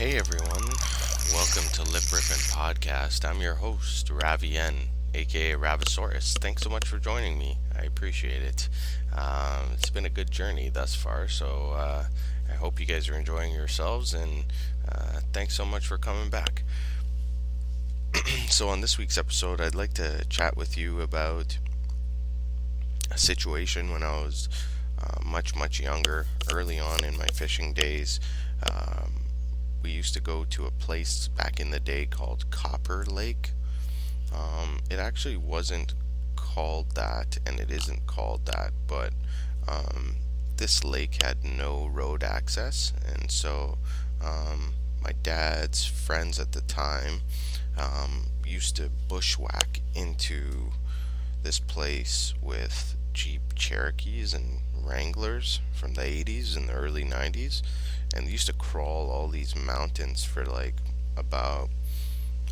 Hey everyone, welcome to LipRippin Podcast. I'm your host, Ravien, aka Ravasaurus. Thanks so much for joining me. I appreciate it. It's been a good journey thus far, so I hope you guys are enjoying yourselves, and thanks so much for coming back. So, on this week's episode, I'd like to chat with you about a situation when I was much younger, early on in my fishing days. We used to go to a place back in the day called Copper Lake. It actually wasn't called that, and it isn't called that, but this lake had no road access, and so my dad's friends at the time used to bushwhack into this place with Jeep Cherokees and Wranglers from the 80s and the early 90s, and they used to crawl all these mountains for like about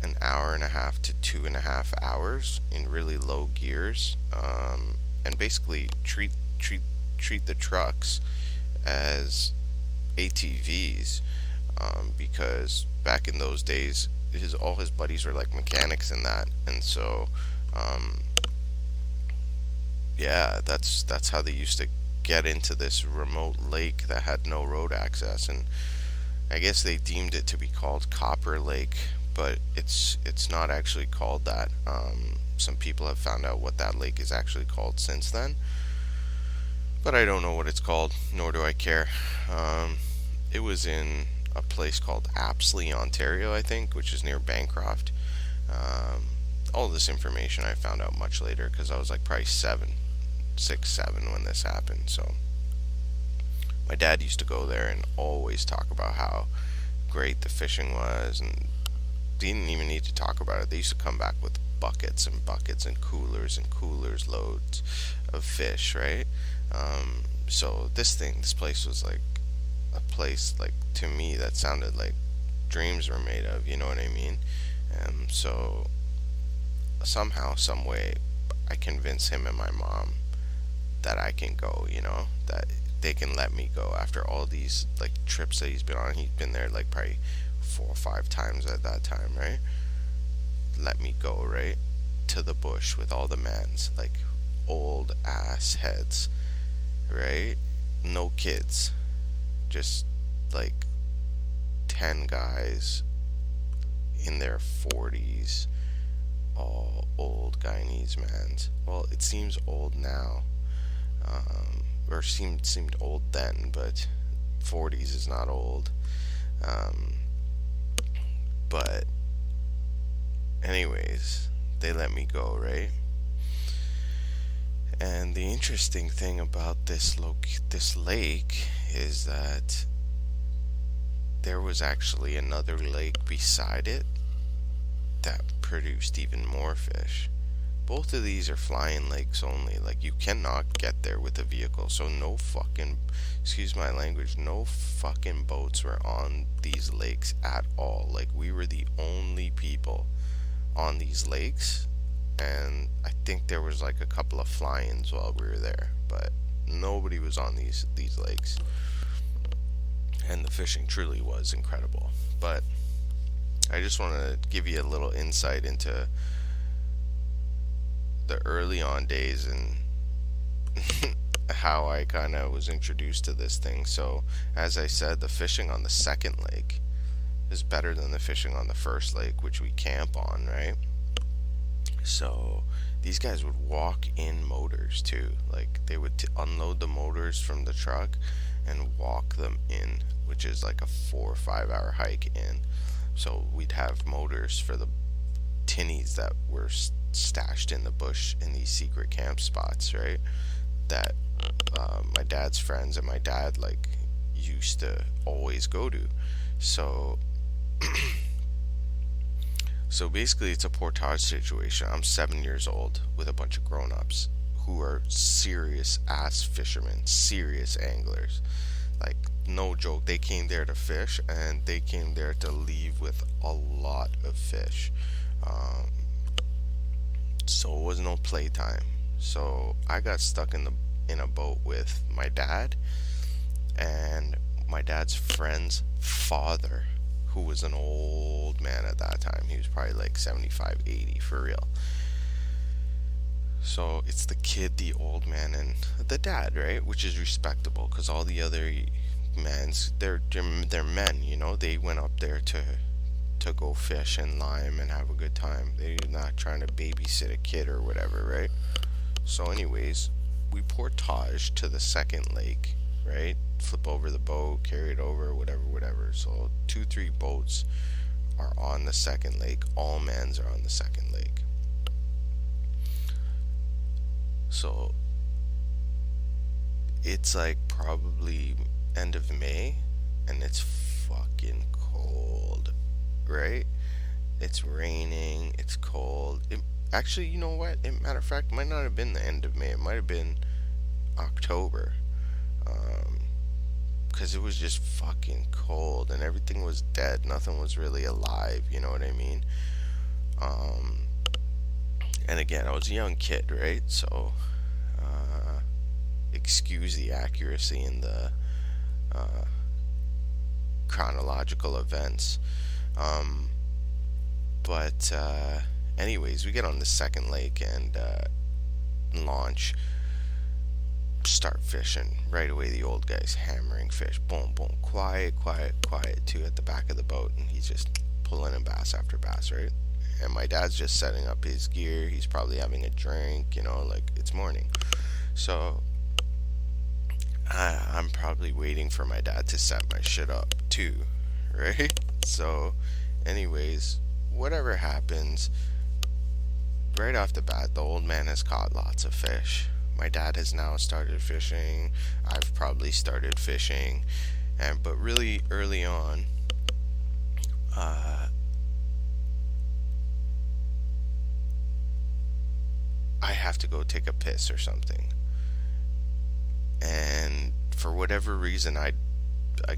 an hour and a half to 2.5 hours in really low gears, and basically treat the trucks as ATVs, because back in those days all his buddies were like mechanics in that, and so yeah, that's how they used to get into this remote lake that had no road access. And I guess they deemed it to be called Copper Lake, but it's not actually called that. Some people have found out what that lake is actually called since then, but I don't know what it's called, nor do I care. It was in a place called Apsley, Ontario, I think, which is near Bancroft. All this information I found out much later because I was like probably 6, 7 when this happened. So my dad used to go there and always talk about how great the fishing was, and they didn't even need to talk about it. They used to come back with buckets and buckets and coolers loads of fish, right? So this place was like a place, like, to me, that sounded like dreams were made of, you know what I mean? So somehow, some way, I convince him and my mom that I can go, that they can let me go after all these like trips that he's been on. He's been there like probably 4 or 5 times at that time, right? Let me go, right, to the bush with all the mans, like old ass heads, right? No kids, just like 10 guys in their 40s, all old Guyanese mans. Well, it seems old now, or seemed old then, but 40s is not old. But anyways, they let me go, right? And the interesting thing about this lake is that there was actually another lake beside it that produced even more fish. Both of these are flying lakes only. Like, you cannot get there with a vehicle. So no fucking, excuse my language, no fucking boats were on these lakes at all. Like, we were the only people on these lakes. And I think there was like a couple of fly-ins while we were there, but nobody was on these lakes. And the fishing truly was incredible. But I just want to give you a little insight into the early on days and how I kind of was introduced to this thing. So, as I said, the fishing on the second lake is better than the fishing on the first lake, which we camp on, right? So these guys would walk in motors too. Like, they would unload the motors from the truck and walk them in, which is like a 4 or 5 hour hike in. So we'd have motors for the tinnies that were stashed in the bush in these secret camp spots, right? That my dad's friends and my dad like used to always go to. So so basically it's a Portage situation. I'm 7 years old with a bunch of grown-ups who are serious ass fishermen, serious anglers. Like, no joke, they came there to fish, and they came there to leave with a lot of fish. So it was no playtime. So I got stuck in a boat with my dad and my dad's friend's father, who was an old man at that time. He was probably like 75, 80 for real. So it's the kid, the old man, and the dad, right? Which is respectable, because all the other mans, they're men, you know. They went up there to go fish and lime and have a good time. They're not trying to babysit a kid or whatever, right? So anyways, we portage to the second lake, right? Flip over the boat, carry it over, whatever. So 2-3 boats are on the second lake. All mans are on the second lake. So it's like probably end of May, and it's fucking cold, right? It's raining, it's cold. Actually, you know what? Matter of fact, it might not have been the end of May. It might have been October. Because it was just fucking cold and everything was dead. Nothing was really alive, you know what I mean? And again, I was a young kid, right? So, excuse the accuracy in the chronological events. But anyways, we get on the second lake and launch, start fishing. Right away, the old guy's hammering fish. Boom, boom, quiet, too, at the back of the boat, and he's just pulling in bass after bass, right? And my dad's just setting up his gear. He's probably having a drink, you know, like it's morning. So I'm probably waiting for my dad to set my shit up too, right? So anyways, whatever happens, right off the bat, the old man has caught lots of fish. My dad has now started fishing. I've probably started fishing. But really early on, I have to go take a piss or something. And for whatever reason, I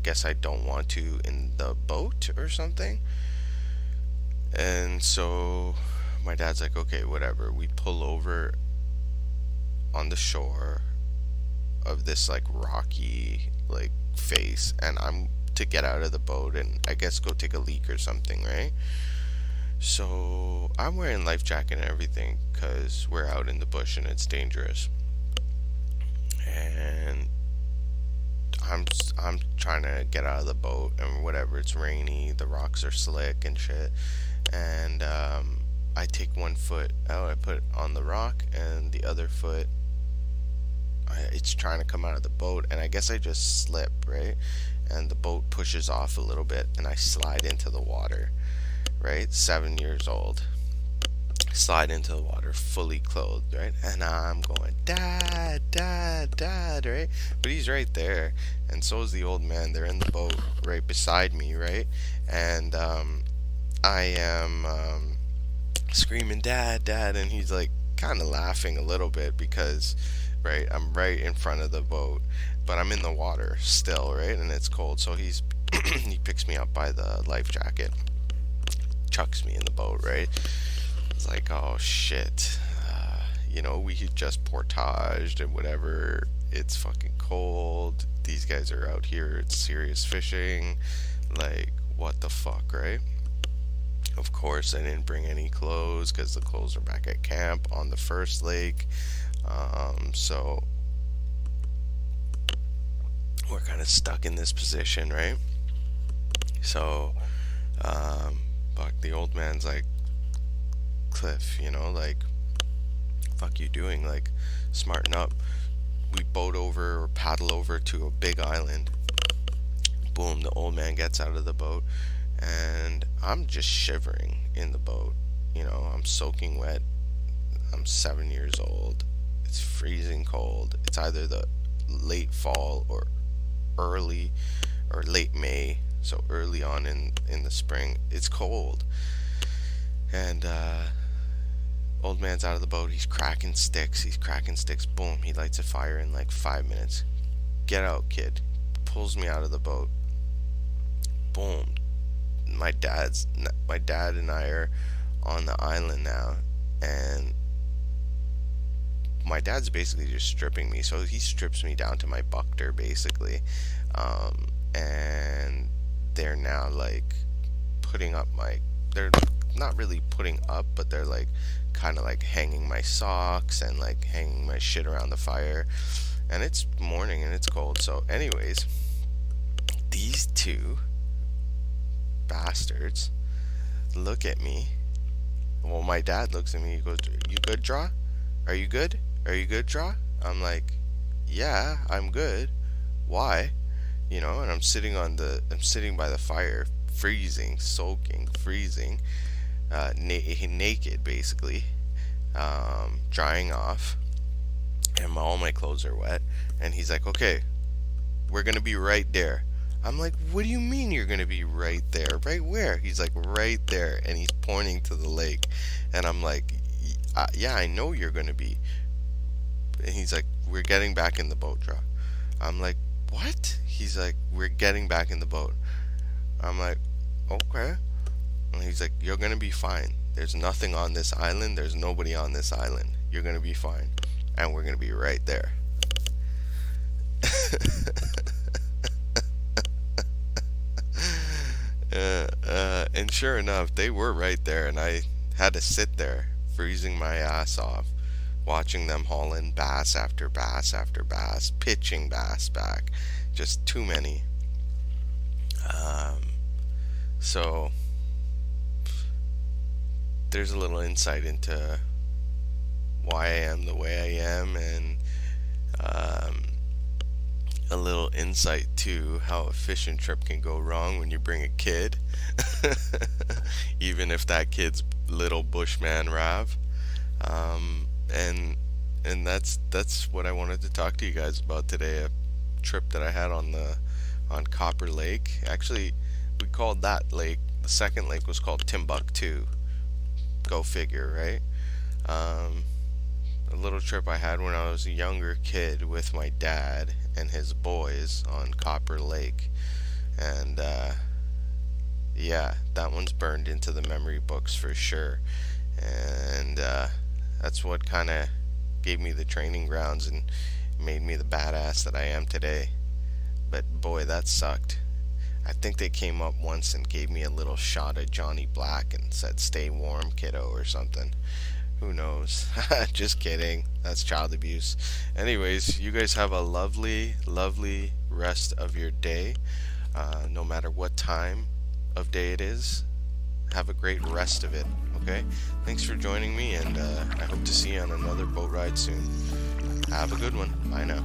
guess I don't want to in the boat or something. And so my dad's like, okay, whatever. We pull over on the shore of this like rocky like face, and I'm to get out of the boat and I guess go take a leak or something, right? So I'm wearing life jacket and everything because we're out in the bush and it's dangerous. And I'm trying to get out of the boat and whatever. It's rainy, the rocks are slick and shit. And I take one foot out, I put it on the rock, and the other foot, it's trying to come out of the boat, and I guess I just slip, right? And the boat pushes off a little bit, and I slide into the water, right? 7 years old. Slide into the water, fully clothed, right? And I'm going, Dad, right? But he's right there, and so is the old man. They're in the boat right beside me, right? And I am screaming, Dad, and he's like kind of laughing a little bit because, right, I'm right in front of the boat, but I'm in the water still, right? And it's cold, so he picks me up by the life jacket, chucks me in the boat, right? It's like, oh shit, you know, we just portaged and whatever. It's fucking cold. These guys are out here. It's serious fishing. Like, what the fuck, right? Of course, I didn't bring any clothes because the clothes are back at camp on the first lake. So we're kind of stuck in this position, right? So, fuck, the old man's like, Cliff, you know, like, fuck you doing? Like, smarten up. We boat over or paddle over to a big island. Boom, the old man gets out of the boat, and I'm just shivering in the boat. You know, I'm soaking wet. I'm 7 years old. It's freezing cold. It's either the late fall or early or late May, so early on in the spring. It's cold. And old man's out of the boat. He's cracking sticks. Boom, he lights a fire in like 5 minutes. Get out, kid. Pulls me out of the boat. Boom. My dad and I are on the island now, and my dad's basically just stripping me. So he strips me down to my buckter, basically. And they're now like putting up they're not really putting up, but they're like kind of like hanging my socks and like hanging my shit around the fire. And it's morning and it's cold. So anyways, these two bastards look at me. Well, my dad looks at me. He goes, "You good, Draw? Are you good? Are you good, Draw?" I'm like, "Yeah, I'm good. Why?" And I'm sitting by the fire, freezing, soaking, freezing, naked basically, drying off, and all my clothes are wet. And he's like, "Okay, we're gonna be right there." I'm like, "What do you mean you're gonna be right there? Right where?" He's like, "Right there," and he's pointing to the lake. And I'm like, "Yeah, I know you're gonna be." And he's like, "We're getting back in the boat, Draw." I'm like, "What?" He's like, "We're getting back in the boat." I'm like, "Okay." And he's like, "You're gonna be fine. There's nothing on this island. There's nobody on this island. You're gonna be fine. And we're gonna be right there." And sure enough, they were right there, and I had to sit there, freezing my ass off, watching them haul in bass after bass after bass, pitching bass back, just too many. So there's a little insight into why I am the way I am, and a little insight to how a fishing trip can go wrong when you bring a kid, even if that kid's little bushman Rav. And that's what I wanted to talk to you guys about today. A trip that I had on Copper Lake. Actually, we called that lake. The second lake was called Timbuktu. Go figure, right? A little trip I had when I was a younger kid with my dad and his boys on Copper Lake. And yeah, that one's burned into the memory books for sure. And that's what kind of gave me the training grounds and made me the badass that I am today. But boy, that sucked. I think they came up once and gave me a little shot of Johnny Black and said, "Stay warm, kiddo," or something. Who knows? Just kidding. That's child abuse. Anyways, you guys have a lovely, lovely rest of your day. No matter what time of day it is, have a great rest of it. Okay? Thanks for joining me, and I hope to see you on another boat ride soon. Have a good one. Bye now.